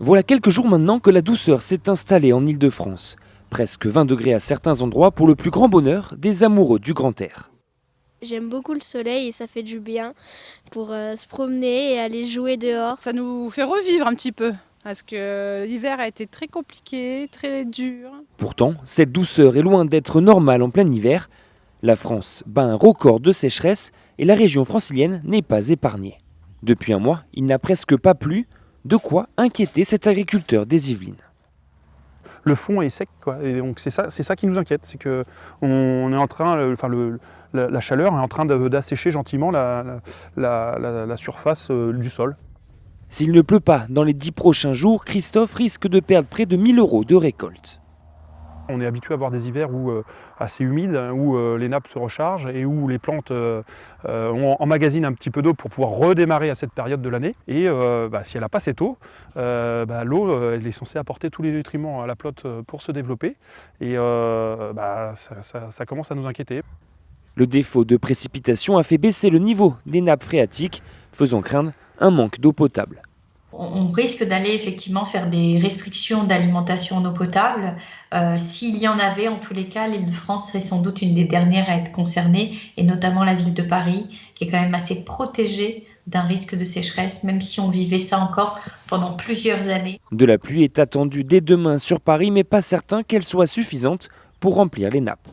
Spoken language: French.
Voilà quelques jours maintenant que la douceur s'est installée en Île-de-France. Presque 20 degrés à certains endroits pour le plus grand bonheur des amoureux du grand air. J'aime beaucoup le soleil et ça fait du bien pour se promener et aller jouer dehors. Ça nous fait revivre un petit peu parce que l'hiver a été très compliqué, très dur. Pourtant, cette douceur est loin d'être normale en plein hiver. La France bat un record de sécheresse et la région francilienne n'est pas épargnée. Depuis un mois, il n'a presque pas plu, de quoi inquiéter cet agriculteur des Yvelines. Le fond est sec, quoi. Et donc c'est ça qui nous inquiète, c'est que on est en train, la chaleur est en train d'assécher gentiment la surface du sol. S'il ne pleut pas dans les 10 prochains jours, Christophe risque de perdre près de 1 000 € de récolte. On est habitué à avoir des hivers assez humides, où les nappes se rechargent et où les plantes emmagasinent un petit peu d'eau pour pouvoir redémarrer à cette période de l'année. Et si elle n'a pas cette eau, l'eau elle est censée apporter tous les nutriments à la plante pour se développer. Et ça commence à nous inquiéter. Le défaut de précipitation a fait baisser le niveau des nappes phréatiques, faisant craindre un manque d'eau potable. On risque d'aller effectivement faire des restrictions d'alimentation en eau potable. S'il y en avait, en tous les cas, l'Île-de-France serait sans doute une des dernières à être concernée, et notamment la ville de Paris, qui est quand même assez protégée d'un risque de sécheresse, même si on vivait ça encore pendant plusieurs années. De la pluie est attendue dès demain sur Paris, mais pas certain qu'elle soit suffisante pour remplir les nappes.